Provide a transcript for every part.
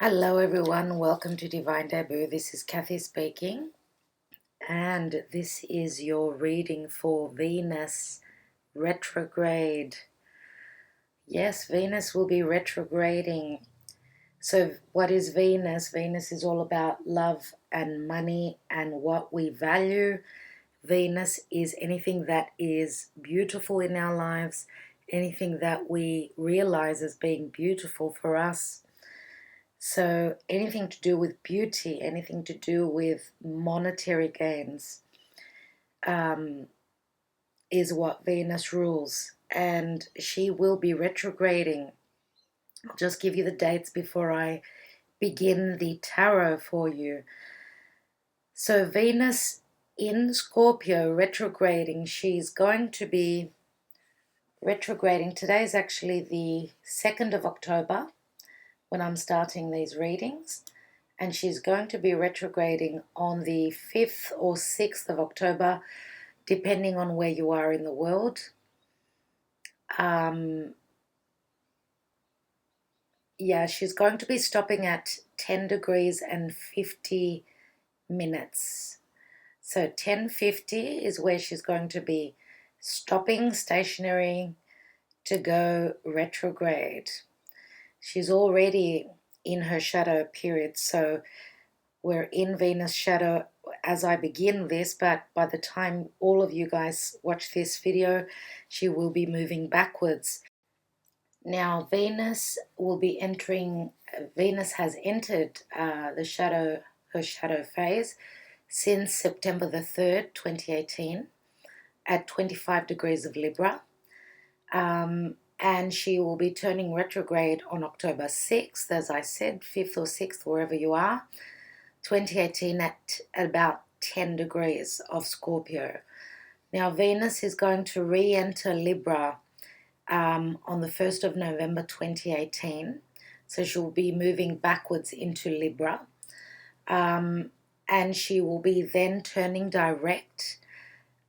Hello everyone, welcome to Divine Debut. This is Kathy speaking, and this is your reading for Venus retrograde. Yes, Venus will be retrograding. So what is Venus? Venus is all about love and money and what we value. Venus is anything that is beautiful in our lives, anything that we realize as being beautiful for us. So anything to do with beauty, anything to do with monetary gains is what Venus rules. And she will be retrograding. I'll just give you the dates before I begin the tarot for you. So Venus in Scorpio retrograding, she's going to be retrograding. Today is actually the 2nd of October when I'm starting these readings. And she's going to be retrograding on the 5th or 6th of October, depending on where you are in the world. Yeah, she's going to be stopping at 10 degrees and 50 minutes. So 10:50 is where she's going to be stopping stationary to go retrograde. She's already in her shadow period, so we're in Venus shadow as I begin this, but by the time all of you guys watch this video, she will be moving backwards. Now Venus has entered her shadow phase since September the 3rd, 2018 at 25 degrees of Libra. And she will be turning retrograde on October 6th, as I said, 5th or 6th, wherever you are, 2018 at about 10 degrees of Scorpio. Now Venus is going to re-enter Libra on the 1st of November 2018. So she'll be moving backwards into Libra. And she will be then turning direct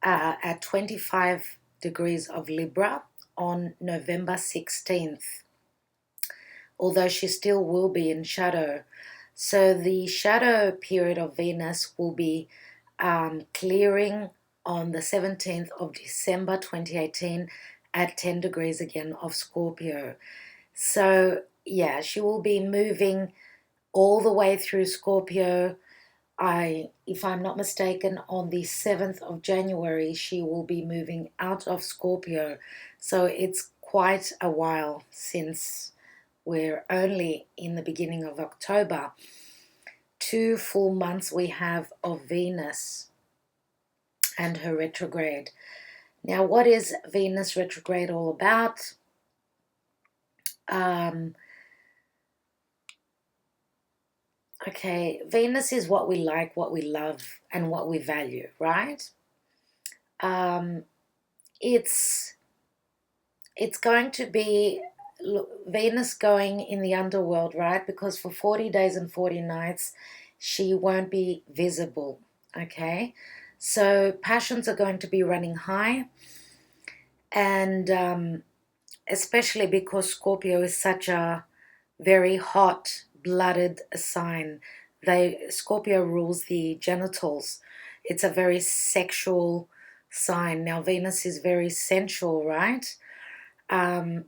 at 25 degrees of Libra on November 16th, although she still will be in shadow. So the shadow period of Venus will be clearing on the 17th of December 2018 at 10 degrees again of Scorpio. So yeah, she will be moving all the way through Scorpio. If I'm not mistaken, on the 7th of January, she will be moving out of Scorpio. So it's quite a while since we're only in the beginning of October. 2 full months we have of Venus and her retrograde. Now, what is Venus retrograde all about? Okay, Venus is what we like, what we love, and what we value, right? It's going to be Venus going in the underworld, right? Because for 40 days and 40 nights, she won't be visible, okay? So passions are going to be running high, and especially because Scorpio is such a very hot-blooded sign. Scorpio rules the genitals. It's a very sexual sign. Now Venus is very sensual, right?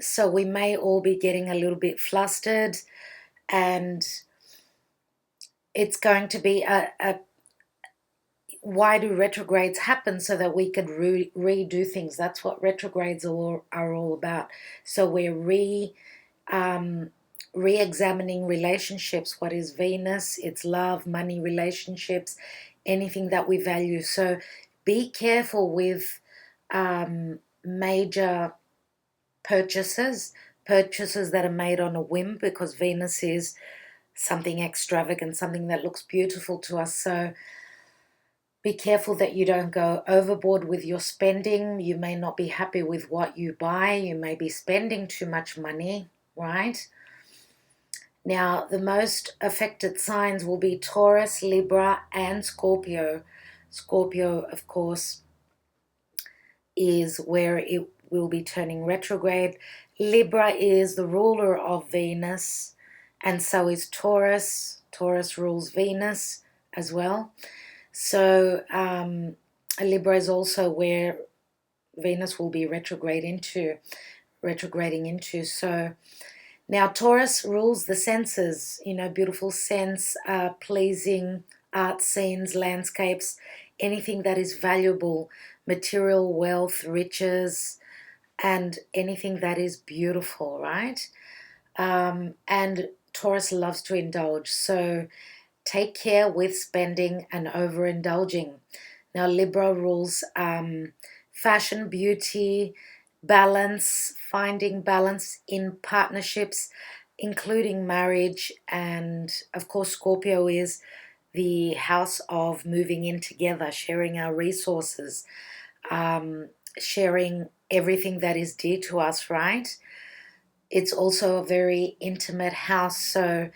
So we may all be getting a little bit flustered, and it's going to be why do retrogrades happen? So that we could redo things. That's what retrogrades are all about. So we're re-examining relationships. What is Venus? It's love, money, relationships, anything that we value. So be careful with major purchases that are made on a whim, because Venus is something extravagant, something that looks beautiful to us. So be careful that you don't go overboard with your spending. You may not be happy with what you buy. You may be spending too much money, right? Now, the most affected signs will be Taurus, Libra, and Scorpio. Scorpio, of course, is where it will be turning retrograde. Libra is the ruler of Venus, and so is Taurus. Taurus rules Venus as well. So Libra is also where Venus will be retrograding into. So now Taurus rules the senses, beautiful scents, pleasing art scenes, landscapes, anything that is valuable, material wealth, riches, and anything that is beautiful, right? And Taurus loves to indulge, so take care with spending and overindulging. Now Libra rules fashion, beauty, balance, finding balance in partnerships, including marriage, and of course Scorpio is the house of moving in together, sharing our resources, sharing everything that is dear to us, right? It's also a very intimate house, so,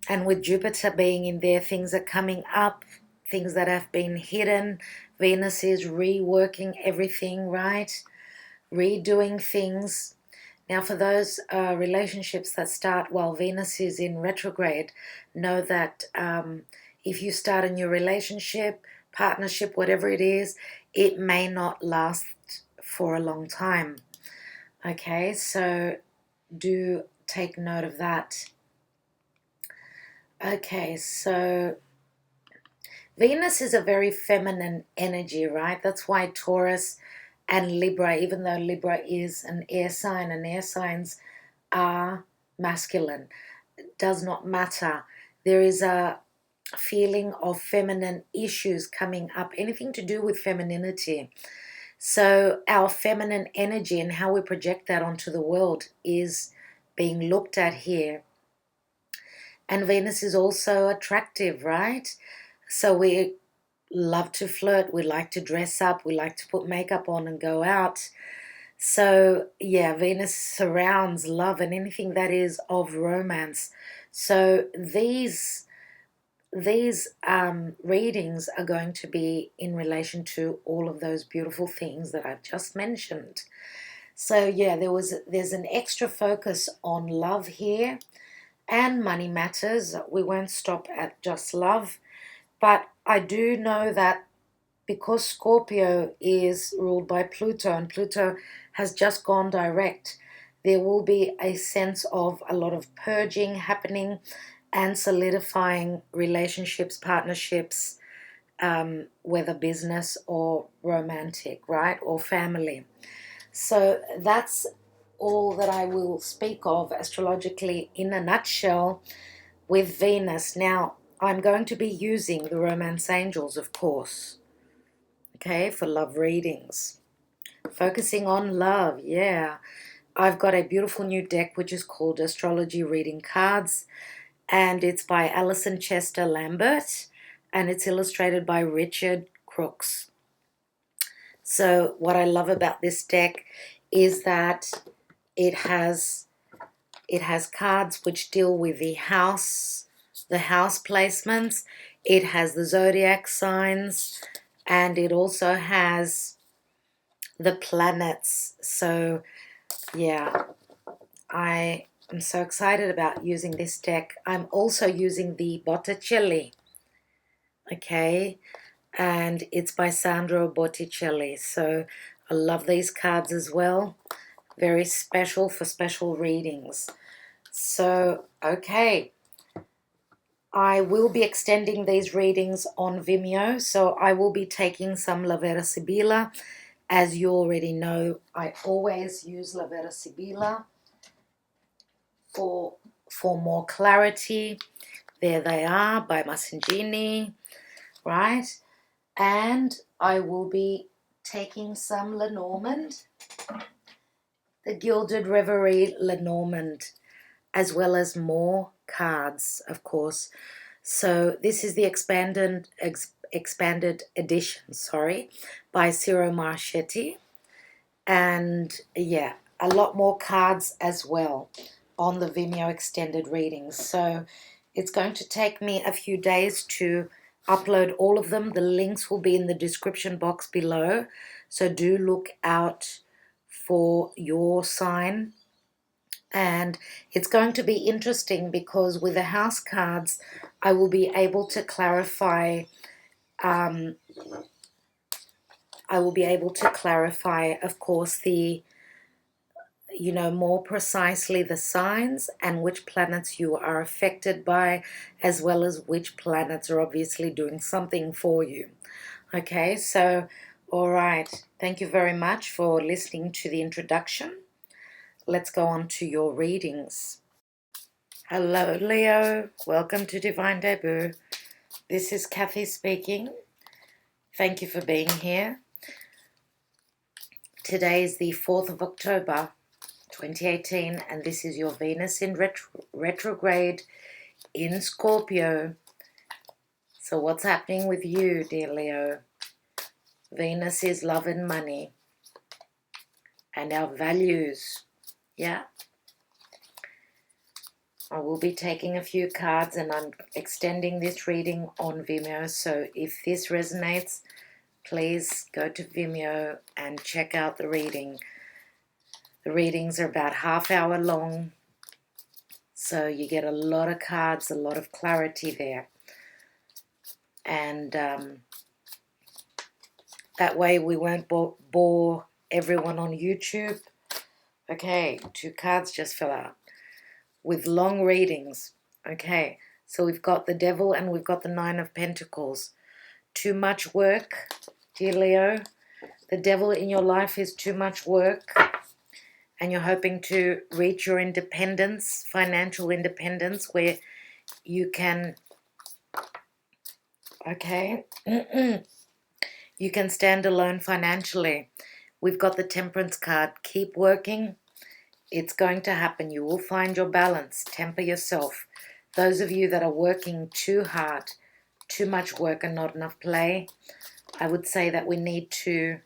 and with Jupiter being in there, things are coming up, things that have been hidden. Venus is reworking everything, right? Redoing things. Now, for those relationships that start while Venus is in retrograde, know that if you start a new relationship, partnership, whatever it is, it may not last for a long time. Okay, so do take note of that. Okay, so Venus is a very feminine energy, right? That's why Taurus and Libra, even though Libra is an air sign and air signs are masculine, does not matter. There is a feeling of feminine issues coming up, anything to do with femininity. So our feminine energy and how we project that onto the world is being looked at here. And Venus is also attractive, right? So we love to flirt, we like to dress up, we like to put makeup on and go out. So yeah, Venus surrounds love and anything that is of romance. So these readings are going to be in relation to all of those beautiful things that I've just mentioned. So yeah, there's an extra focus on love here and money matters. We won't stop at just love, but I do know that because Scorpio is ruled by Pluto and Pluto has just gone direct, there will be a sense of a lot of purging happening and solidifying relationships, partnerships, whether business or romantic, right, or family. So that's all that I will speak of astrologically in a nutshell with Venus. Now, I'm going to be using the Romance Angels, of course, okay, for love readings. Focusing on love, yeah. I've got a beautiful new deck which is called Astrology Reading Cards, and it's by Alison, Chester-Lambert, and it's illustrated by Richard Crookes. So what I love about this deck is that it has cards which deal with the house placements. It has the zodiac signs, and it also has the planets. So yeah, I am so excited about using this deck. I'm also using the Botticelli, okay, and it's by Sandro Botticelli. So I love these cards as well. Very special for special readings. So, okay, I will be extending these readings on Vimeo, so I will be taking some La Vera Sibilla. As you already know, I always use La Vera Sibilla for more clarity. There they are by Massingini, right? And I will be taking some Lenormand, the Gilded Reverie Lenormand, as well as more cards, of course. So this is the expanded edition, by Ciro Marchetti. And yeah, a lot more cards as well on the Vimeo extended readings. So it's going to take me a few days to upload all of them. The links will be in the description box below. So do look out for your sign And it's going to be interesting because with the house cards, I will be able to clarify, of course, more precisely the signs and which planets you are affected by, as well as which planets are obviously doing something for you. Okay, so, all right. Thank you very much for listening to the introduction. Let's go on to your readings. Hello, Leo. Welcome to Divine Debut. This is Kathy speaking. Thank you for being here. Today is the 4th of October, 2018, and this is your Venus in retrograde in Scorpio. So what's happening with you, dear Leo? Venus is love and money and our values. Yeah. I will be taking a few cards and I'm extending this reading on Vimeo. So if this resonates, please go to Vimeo and check out the reading. The readings are about half-hour long, so you get a lot of cards, a lot of clarity there. And that way we won't bore everyone on YouTube. Okay, 2 cards just fell out with long readings. Okay, so we've got the Devil and we've got the 9 of Pentacles. Too much work, dear Leo. The Devil in your life is too much work, and you're hoping to reach your independence, financial independence, where you can, okay, you can stand alone financially. We've got the Temperance card. Keep working. It's going to happen. You will find your balance. Temper yourself. Those of you that are working too hard, too much work and not enough play, I would say that we need to,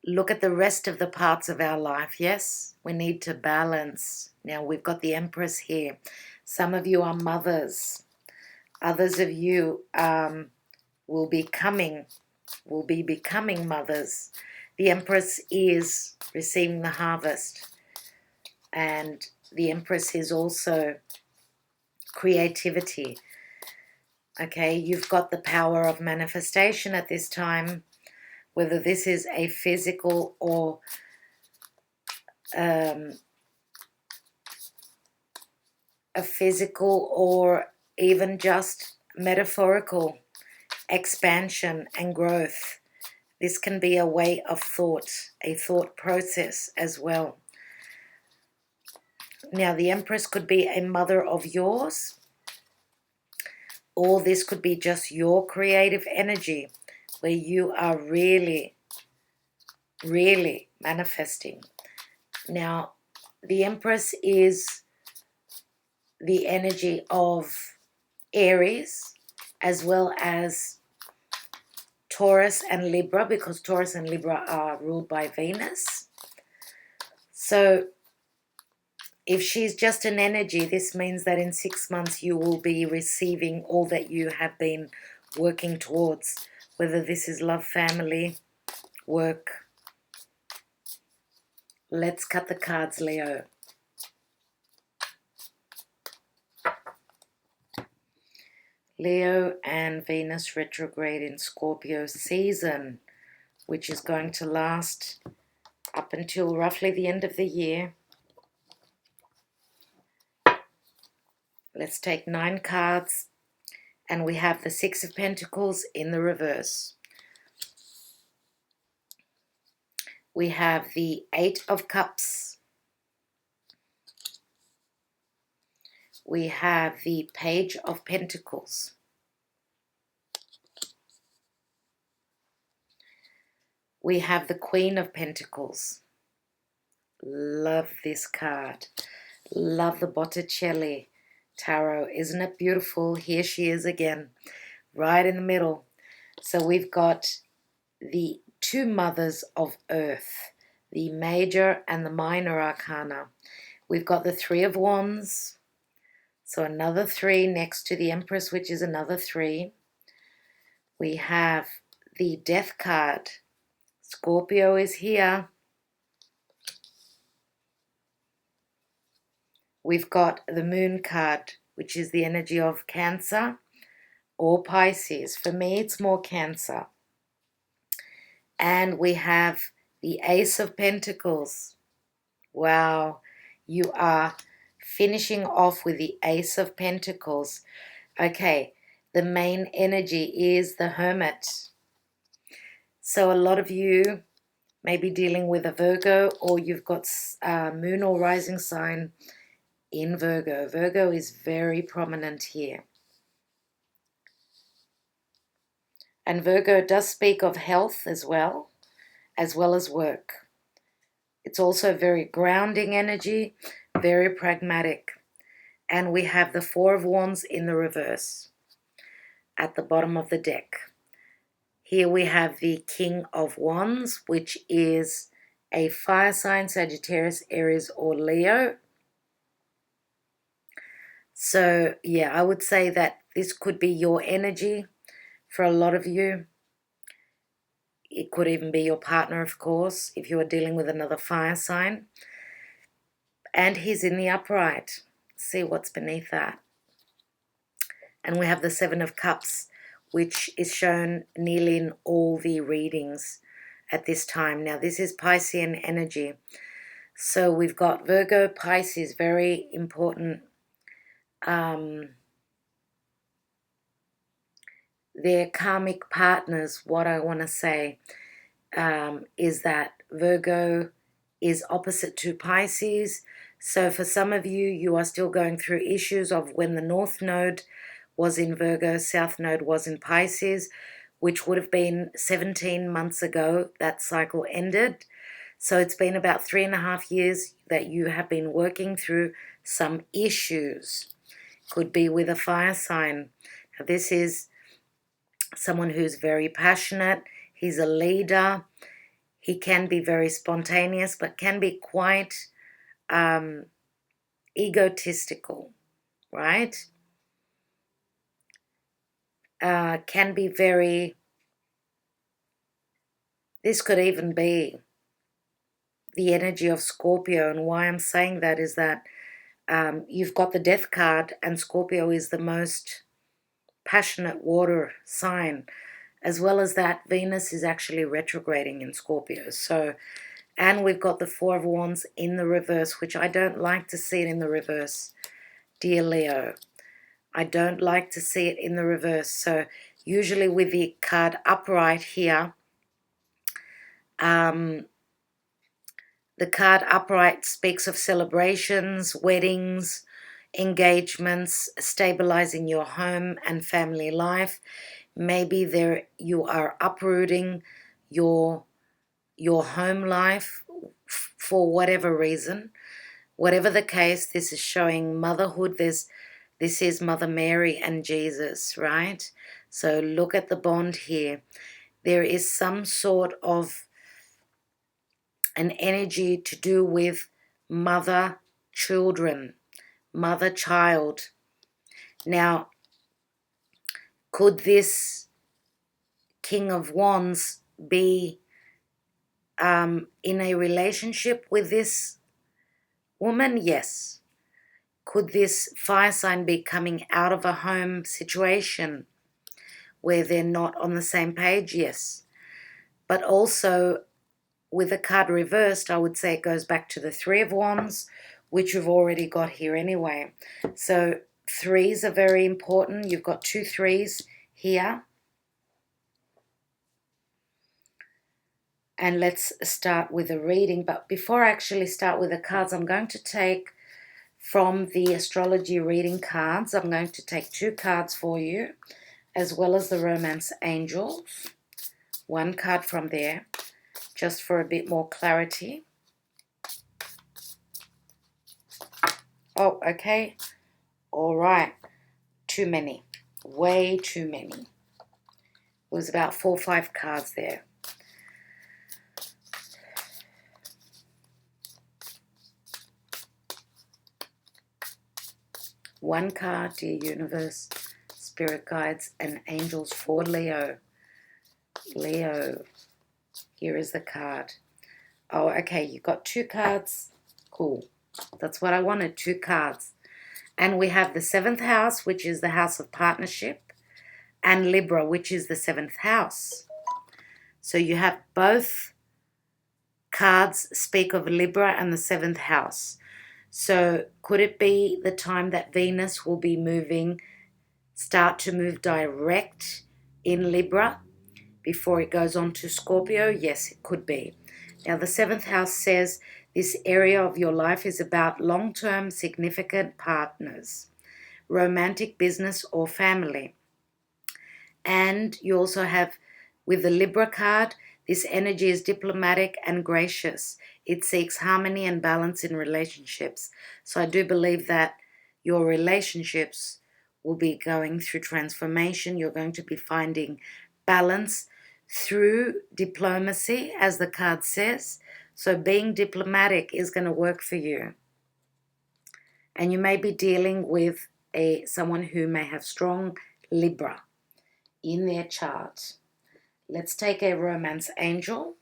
look at the rest of the parts of our life. Yes, we need to balance. Now, we've got the Empress here. Some of you are mothers. Others of you will be becoming mothers. The Empress is receiving the harvest. And the Empress is also creativity. Okay, you've got the power of manifestation at this time, whether this is a physical or even just metaphorical expansion and growth. This can be a way of thought, a thought process as well. Now, the Empress could be a mother of yours, or this could be just your creative energy where you are really, really manifesting. Now, the Empress is the energy of Aries as well as Taurus and Libra, because Taurus and Libra are ruled by Venus. So if she's just an energy, this means that in 6 months you will be receiving all that you have been working towards, whether this is love, family, work. Let's cut the cards, Leo. Leo and Venus retrograde in Scorpio season, which is going to last up until roughly the end of the year. Let's take 9 cards, and we have the 6 of Pentacles in the reverse. We have the 8 of Cups. We have the Page of Pentacles. We have the Queen of Pentacles. Love this card. Love the Botticelli tarot. Isn't it beautiful? Here she is again, right in the middle. So we've got the 2 mothers of Earth, the major and the minor arcana. We've got the 3 of Wands, so another 3 next to the Empress, which is another 3. We have the Death card, Scorpio is here. We've got the Moon card, which is the energy of Cancer or Pisces. For me, it's more Cancer. And we have the Ace of Pentacles. Wow, you are finishing off with the Ace of Pentacles. Okay, the main energy is the Hermit. So a lot of you may be dealing with a Virgo, or you've got Moon or Rising sign in Virgo. Virgo is very prominent here. And Virgo does speak of health as well as work. It's also very grounding energy, very pragmatic. And we have the Four of Wands in the reverse at the bottom of the deck. Here we have the King of Wands, which is a fire sign, Sagittarius, Aries, or Leo. So, yeah, I would say that this could be your energy for a lot of you. It could even be your partner, of course, if you are dealing with another fire sign. And he's in the upright. See what's beneath that. And we have the Seven of Cups, which is shown nearly in all the readings at this time. Now, this is Piscean energy. So we've got Virgo, Pisces, very important. Their karmic partners, what I want to say is that Virgo is opposite to Pisces. So for some of you, you are still going through issues of when the North Node was in Virgo, South Node was in Pisces, which would have been 17 months ago that cycle ended. So it's been about 3.5 years that you have been working through some issues. Could be with a fire sign. Now, this is someone who's very passionate. He's a leader. He can be very spontaneous, but can be quite egotistical, right? Can be very... This could even be the energy of Scorpio. And why I'm saying that is that you've got the Death card, and Scorpio is the most passionate water sign. As well as that, Venus is actually retrograding in Scorpio. So, and we've got the Four of Wands in the reverse, which I don't like to see it in the reverse, dear Leo. I don't like to see it in the reverse. So usually with the card upright here, the card upright speaks of celebrations, weddings, engagements, stabilizing your home and family life. Maybe there you are uprooting your home life for whatever reason. Whatever the case, this is showing motherhood. This is Mother Mary and Jesus, right? So look at the bond here. There is some sort of an energy to do with mother-children, mother-child. Now, could this King of Wands be in a relationship with this woman? Yes. Could this fire sign be coming out of a home situation where they're not on the same page? Yes. But also, with the card reversed, I would say it goes back to the Three of Wands, which you've already got here anyway. So threes are very important. You've got 2 3s here. And let's start with a reading. But before I actually start with the cards, I'm going to take from the astrology reading cards. I'm going to take 2 cards for you, as well as the romance angels. 1 card from there, just for a bit more clarity. Oh, okay. All right. Too many. Way too many. It was about 4 or 5 cards there. One card, dear universe, spirit guides and angels for Leo. Leo. Here is the card. Oh, okay, you got 2 cards. Cool. That's what I wanted, 2 cards. And we have the 7th house, which is the house of partnership, and Libra, which is the 7th house. So you have both cards speak of Libra and the 7th house. So could it be the time that Venus will be start to move direct in Libra before it goes on to Scorpio? Yes, it could be. Now, the 7th house says this area of your life is about long-term significant partners, romantic, business, or family. And you also have, with the Libra card, this energy is diplomatic and gracious. It seeks harmony and balance in relationships. So I do believe that your relationships will be going through transformation. You're going to be finding balance through diplomacy, as the card says. So being diplomatic is going to work for you. And you may be dealing with someone who may have strong Libra in their chart. Let's take a romance angel.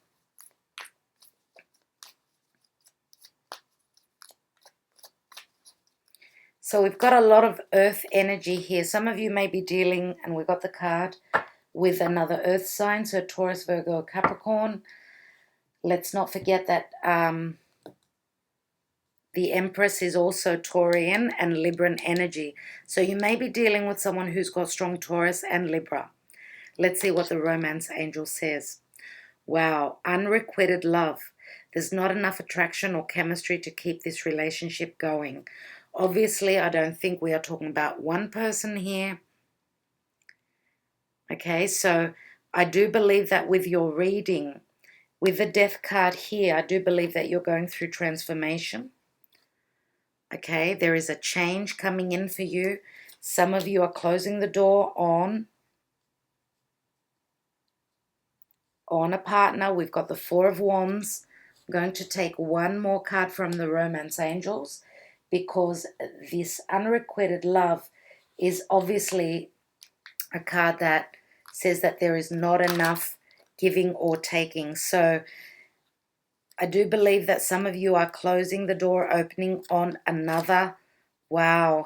So we've got a lot of earth energy here. Some of you may be dealing, and we've got the card, with another earth sign, so Taurus, Virgo, Capricorn. Let's not forget that the Empress is also Taurian and Libran energy. So you may be dealing with someone who's got strong Taurus and Libra. Let's see what the romance angel says. Wow, unrequited love. There's not enough attraction or chemistry to keep this relationship going. Obviously, I don't think we are talking about one person here. Okay, so I do believe that with your reading, with the Death card here, I do believe that you're going through transformation. Okay, there is a change coming in for you. Some of you are closing the door on a partner. We've got the Four of Wands. I'm going to take one more card from the romance angels, because this unrequited love is obviously a card that says that there is not enough giving or taking. So I do believe that some of you are closing the door, opening on another, wow,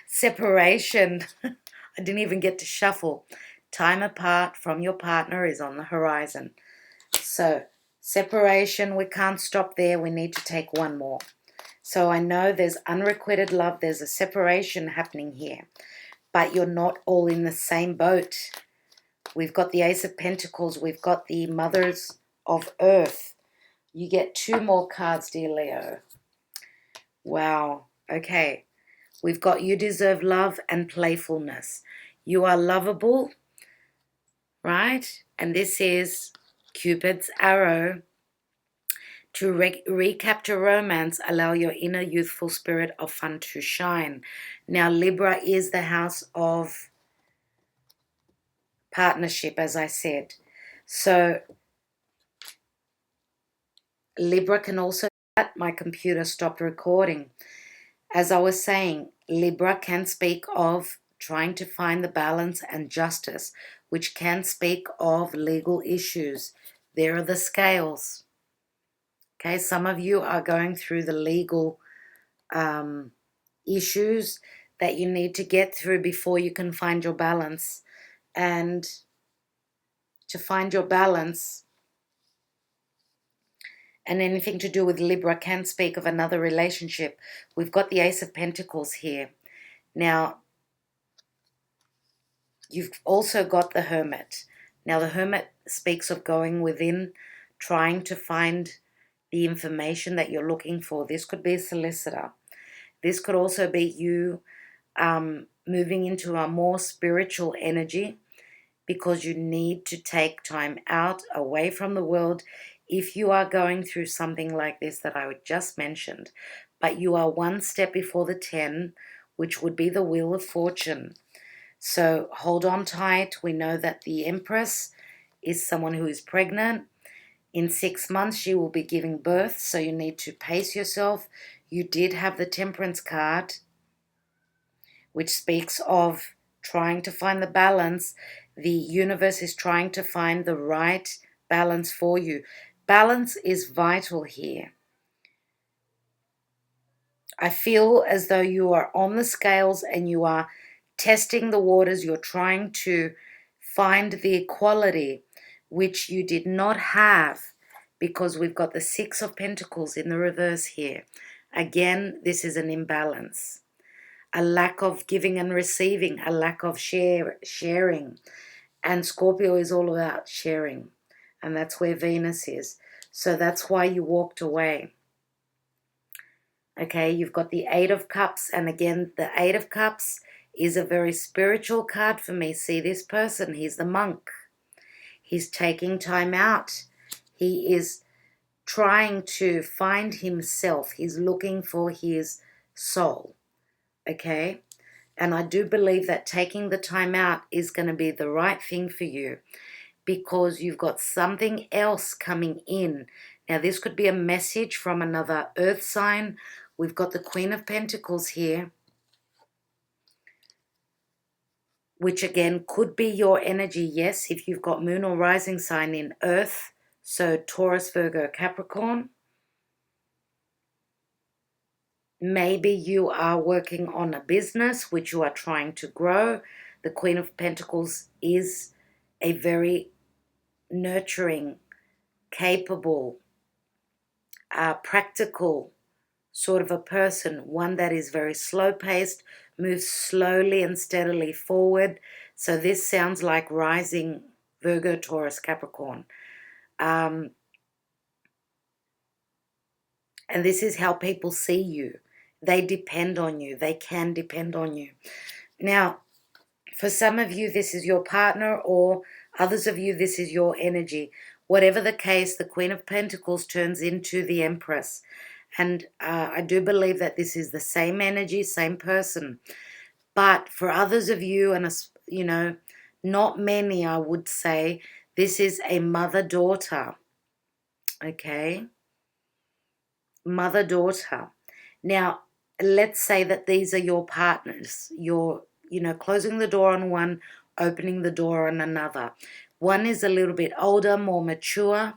separation. I didn't even get to shuffle. Time apart from your partner is on the horizon. So separation, we can't stop there. We need to take one more. So I know there's unrequited love. There's a separation happening here. But you're not all in the same boat. We've got the Ace of Pentacles. We've got the Mothers of Earth. You get 2 more cards, dear Leo. Wow. Okay. We've got you deserve love and playfulness. You are lovable, right? And this is Cupid's arrow. To recapture romance, allow your inner youthful spirit of fun to shine. Now, Libra is the house of partnership, as I said. So, Libra can also... My computer stopped recording. As I was saying, Libra can speak of trying to find the balance and justice, which can speak of legal issues. There are the scales. Okay, some of you are going through the legal issues that you need to get through before you can find your balance. And to find your balance, and anything to do with Libra can speak of another relationship. We've got the Ace of Pentacles here. Now, you've also got the Hermit. Now, the Hermit speaks of going within, trying to find the information that you're looking for. This could be a solicitor. This could also be you moving into a more spiritual energy, because you need to take time out away from the world if you are going through something like this that I just mentioned. But you are one step before the 10, which would be the Wheel of Fortune. So hold on tight. We know that the Empress is someone who is pregnant. In 6 months, she will be giving birth, so you need to pace yourself. You did have the Temperance card, which speaks of trying to find the balance. The universe is trying to find the right balance for you. Balance is vital here. I feel as though you are on the scales and you are testing the waters. You're trying to find the equality which you did not have, because we've got the Six of Pentacles in the reverse here. Again, this is an imbalance. A lack of giving and receiving, a lack of sharing. And Scorpio is all about sharing. And that's where Venus is. So that's why you walked away. Okay, you've got the Eight of Cups. And again, the Eight of Cups is a very spiritual card for me. See this person, he's the monk. He's taking time out. He is trying to find himself. He's looking for his soul. Okay? And I do believe that taking the time out is going to be the right thing for you, because you've got something else coming in. Now, this could be a message from another earth sign. We've got the Queen of Pentacles here, which again could be your energy, yes, if you've got moon or rising sign in earth, so Taurus, Virgo, Capricorn. Maybe you are working on a business which you are trying to grow. The Queen of Pentacles is a very nurturing, capable, practical sort of a person, one that is very slow-paced, moves slowly and steadily forward. So this sounds like rising Virgo, Taurus, Capricorn. And this is how people see you. They depend on you. They can depend on you. Now, for some of you, this is your partner, or others of you, this is your energy. Whatever the case, the Queen of Pentacles turns into the Empress. And I do believe that this is the same energy, same person. But for others of you, and you know, not many, I would say, this is a mother-daughter. Okay? Mother-daughter. Now, let's say that these are your partners. You're, closing the door on one, opening the door on another. One is a little bit older, more mature,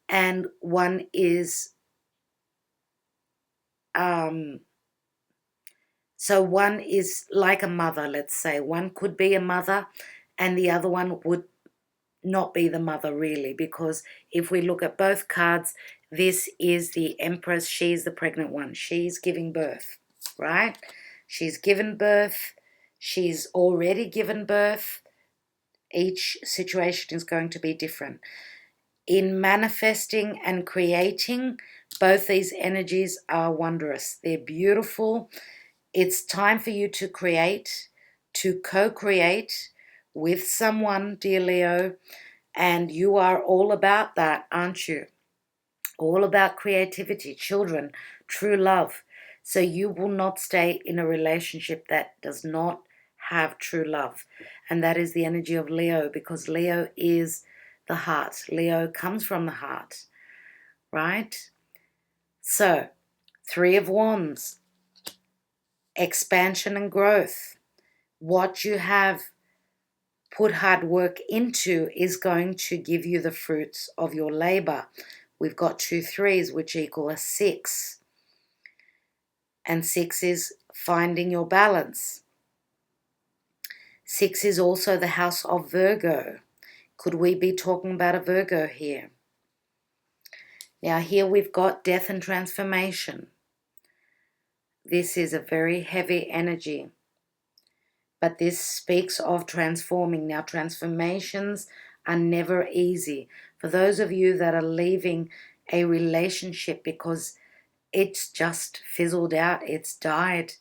and one is, so one is like a mother, let's say. One could be a mother, and the other one would not be the mother really, because if we look at both cards, this is the Empress. She's the pregnant one. She's giving birth, right? She's given birth. She's already given birth. Each situation is going to be different. In manifesting and creating, both these energies are wondrous. They're beautiful. It's time for you to create, to co-create with someone, dear Leo, and you are all about that, aren't you? All about creativity, children, true love. So you will not stay in a relationship that does not have true love. And that is the energy of Leo, because Leo is the heart. Leo comes from the heart, right? So, Three of Wands, expansion and growth. What you have put hard work into is going to give you the fruits of your labor. We've got 2 3s, which equal a 6. And 6 is finding your balance. 6 is also the house of Virgo. Could we be talking about a Virgo here? Now here we've got death and transformation. This is a very heavy energy. But this speaks of transforming. Now, transformations are never easy. For those of you that are leaving a relationship because it's just fizzled out, it's died,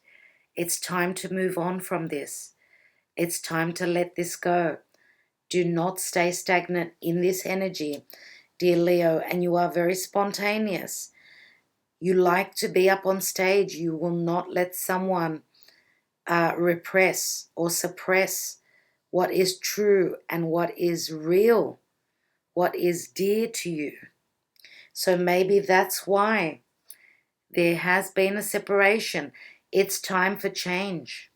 it's time to move on from this. It's time to let this go. Do not stay stagnant in this energy, dear Leo, and you are very spontaneous. You like to be up on stage. You will not let someone repress or suppress what is true and what is real, what is dear to you. So maybe that's why there has been a separation. It's time for change.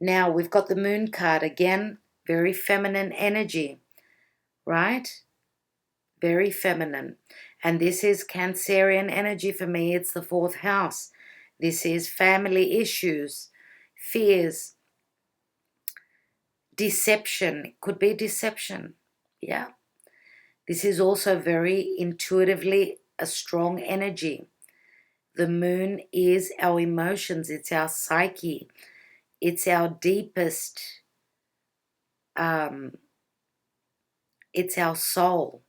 Now we've got the Moon card again, very feminine energy. right? Very feminine. And this is Cancerian energy for me. It's the 4th house. This is family issues, fears, deception. It could be deception. Yeah. This is also very intuitively a strong energy. The moon is our emotions. It's our psyche. It's our deepest, it's our soul.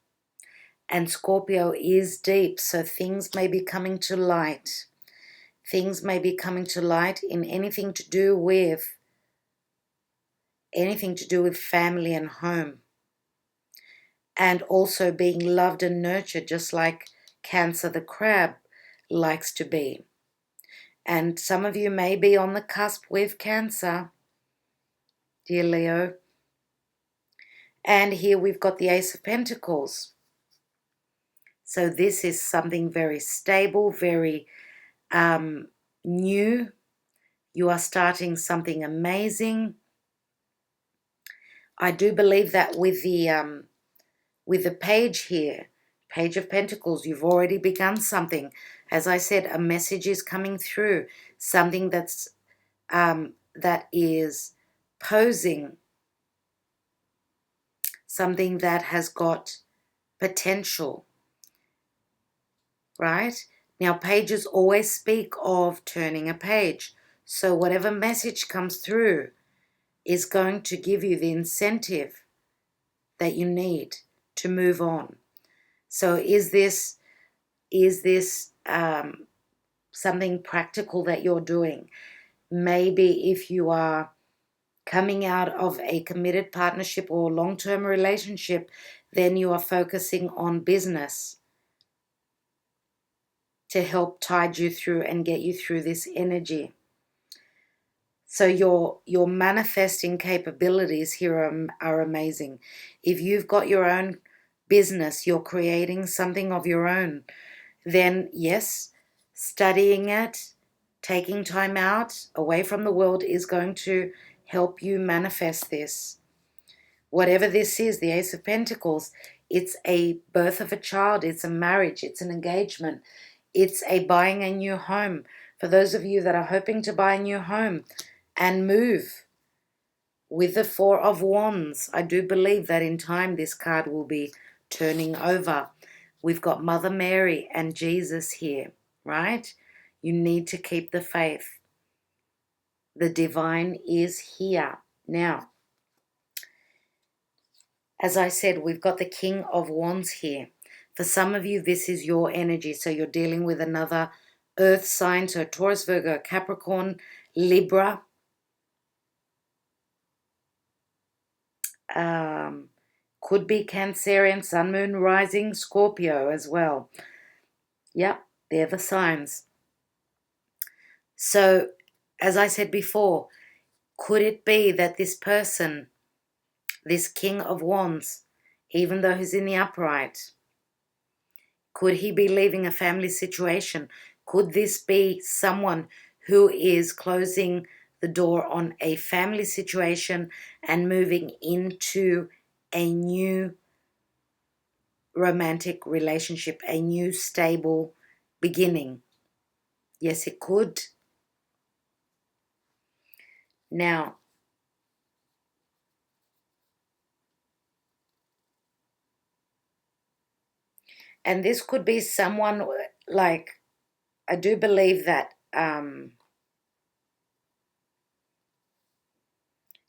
And Scorpio is deep, so things may be coming to light. Things may be coming to light in anything to do with family and home. And also being loved and nurtured, just like Cancer the crab likes to be. And some of you may be on the cusp with Cancer, dear Leo. And here we've got the Ace of Pentacles. So this is something very stable, very new. You are starting something amazing. I do believe that with the page here, Page of Pentacles, you've already begun something. As I said, a message is coming through, something that's that is posing, something that has got potential, right? Now, pages always speak of turning a page. So whatever message comes through is going to give you the incentive that you need to move on. So is this something practical that you're doing? Maybe if you are coming out of a committed partnership or long-term relationship, then you are focusing on business to help tide you through and get you through this energy. So your manifesting capabilities here are amazing. If you've got your own business, you're creating something of your own, then yes, studying it, taking time out away from the world is going to help you manifest this. Whatever this is, the Ace of Pentacles, it's a birth of a child, it's a marriage, it's an engagement, it's a buying a new home. For those of you that are hoping to buy a new home and move, with the 4 of Wands, I do believe that in time this card will be turning over. We've got Mother Mary and Jesus here, right? You need to keep the faith. The divine is here. Now, as I said, we've got the King of Wands here. For some of you, this is your energy. So you're dealing with another earth sign. So Taurus, Virgo, Capricorn, Libra. Could be Cancerian, Sun, Moon, Rising, Scorpio as well. Yep, they're the signs. So, as I said before, could it be that this person, this King of Wands, even though he's in the upright, could he be leaving a family situation? Could this be someone who is closing the door on a family situation and moving into a new romantic relationship, a new stable beginning? Yes, it could. Now, and this could be someone like, I do believe that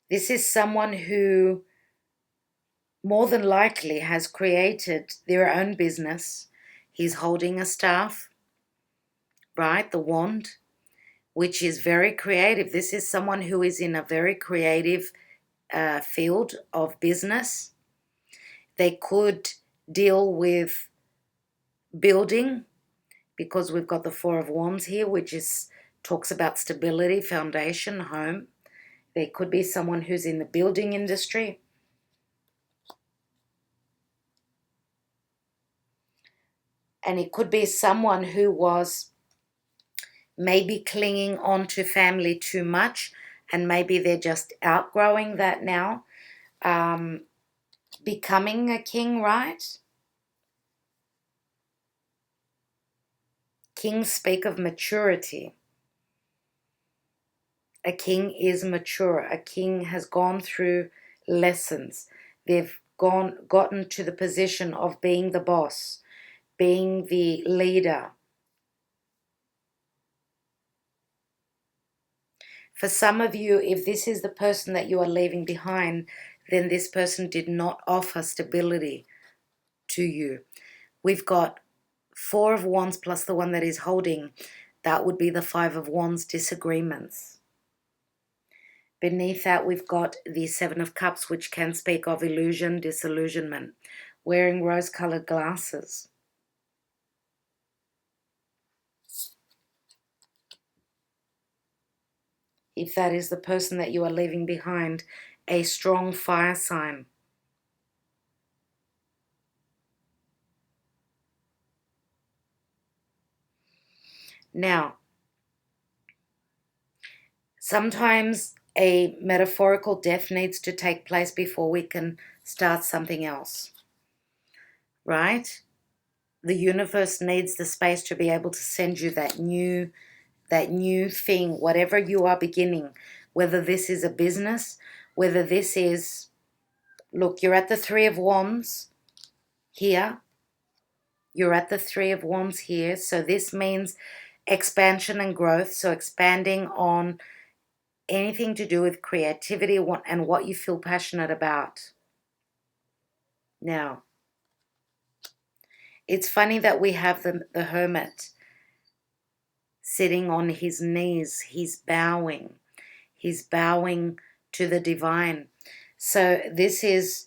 this is someone who more than likely has created their own business. He's holding a staff, right? The wand, which is very creative. This is someone who is in a very creative field of business. They could deal with building, because we've got the 4 of Wands here, which talks about stability, foundation, home. They could be someone who's in the building industry. And it could be someone who was maybe clinging on to family too much, and maybe they're just outgrowing that now, becoming a king, right? Kings speak of maturity. A king is mature. A king has gone through lessons. They've gotten to the position of being the boss, being the leader. For some of you, if this is the person that you are leaving behind, then this person did not offer stability to you. We've got 4 of Wands plus the one that is holding. That would be the 5 of Wands, disagreements. Beneath that, we've got the 7 of Cups, which can speak of illusion, disillusionment. Wearing rose-colored glasses. If that is the person that you are leaving behind, a strong fire sign. Now, sometimes a metaphorical death needs to take place before we can start something else, right? The universe needs the space to be able to send you that new thing, whatever you are beginning, whether this is a business, whether this is, look, you're at the 3 of Wands here. You're at the 3 of Wands here. So this means expansion and growth. So expanding on anything to do with creativity and what you feel passionate about. Now, it's funny that we have the Hermit sitting on his knees. He's bowing. He's bowing to the divine. So this is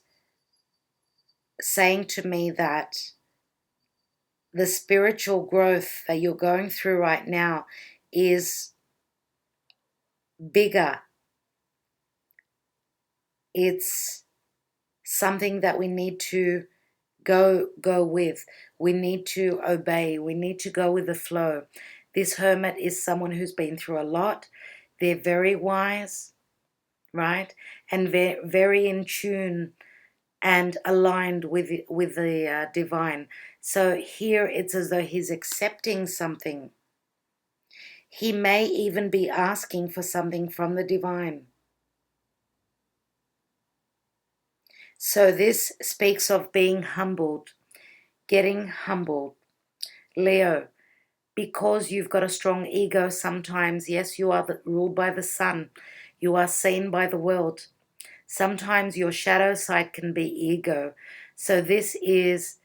saying to me that the spiritual growth that you're going through right now is bigger. It's something that we need to go with. We need to obey. We need to go with the flow. This Hermit is someone who's been through a lot. They're very wise, right? And very in tune and aligned with the divine. So here it's as though he's accepting something. He may even be asking for something from the divine. So this speaks of being humbled, getting humbled. Leo, because you've got a strong ego sometimes, yes, you are ruled by the sun. You are seen by the world. Sometimes your shadow side can be ego. So this is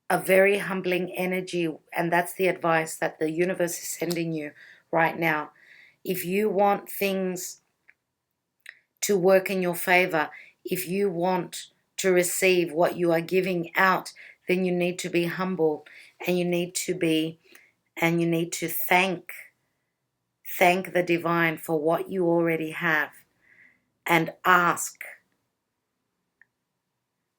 a very humbling energy, and that's the advice that the universe is sending you right now. If you want things to work in your favor, if you want to receive what you are giving out, then you need to be humble, and you need to thank the divine for what you already have, and ask.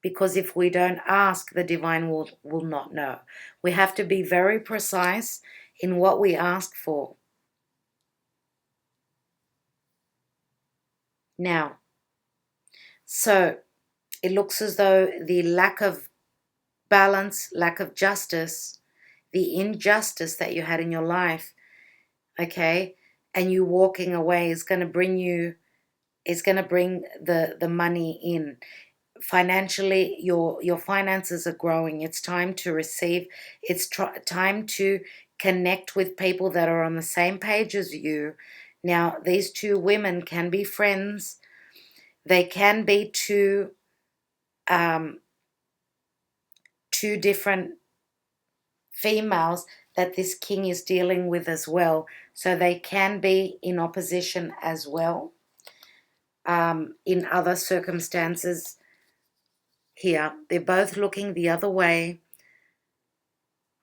Because if we don't ask, the divine will not know. We have to be very precise in what we ask for. Now, so it looks as though the lack of balance, lack of justice, the injustice that you had in your life, okay, and you walking away is going to bring the money in. Financially, your finances are growing. It's time to receive. It's time to connect with people that are on the same page as you. Now, these 2 women can be friends. They can be two different females that this king is dealing with as well. So they can be in opposition as well. In other circumstances, here they're both looking the other way,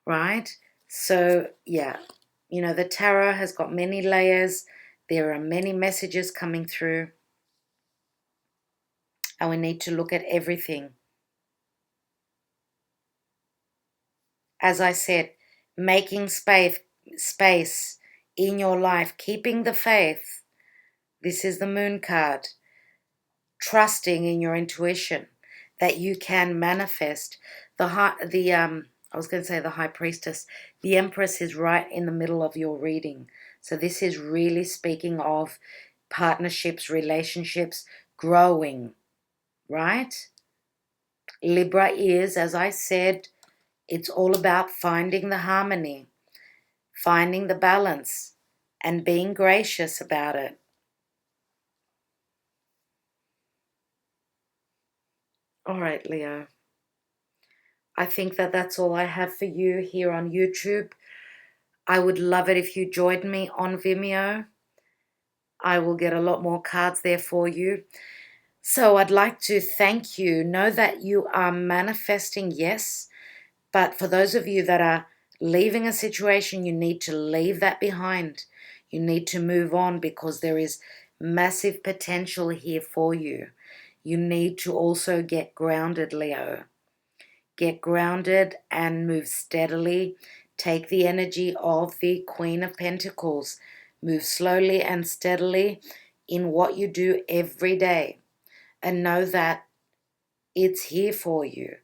right? So yeah, you know, the tarot has got many layers. There are many messages coming through, and we need to look at everything. As I said, making space in your life, keeping the faith. This is the Moon card. Trusting in your intuition. that you can manifest. I was going to say the High Priestess. The Empress is right in the middle of your reading. So this is really speaking of partnerships, relationships, growing, right? Libra is, as I said, it's all about finding the harmony, finding the balance, and being gracious about it. All right, Leo. I think that that's all I have for you here on YouTube. I would love it if you joined me on Vimeo. I will get a lot more cards there for you. So I'd like to thank you. Know that you are manifesting, yes, but for those of you that are leaving a situation, you need to leave that behind. You need to move on because there is massive potential here for you. You need to also get grounded, Leo. Get grounded and move steadily. Take the energy of the Queen of Pentacles. Move slowly and steadily in what you do every day. And know that it's here for you.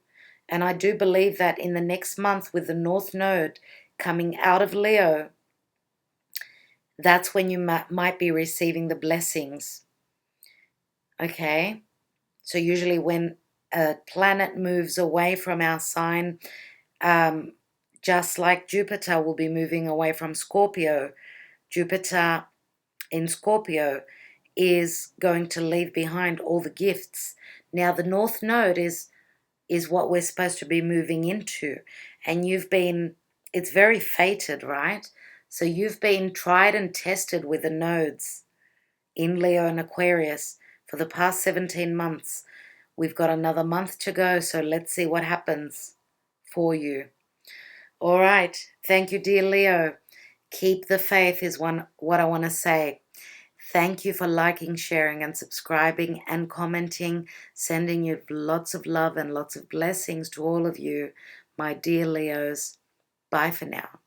And I do believe that in the next month with the North Node coming out of Leo, that's when you might be receiving the blessings. Okay? So usually when a planet moves away from our sign, just like Jupiter will be moving away from Scorpio, Jupiter in Scorpio is going to leave behind all the gifts. Now the North Node is what we're supposed to be moving into. And it's very fated, right? So you've been tried and tested with the nodes in Leo and Aquarius for the past 17 months. We've got another month to go, so let's see what happens for you. All right. Thank you, dear Leo. Keep the faith is what I want to say. Thank you for liking, sharing, and subscribing and commenting. Sending you lots of love and lots of blessings to all of you, my dear Leos. Bye for now.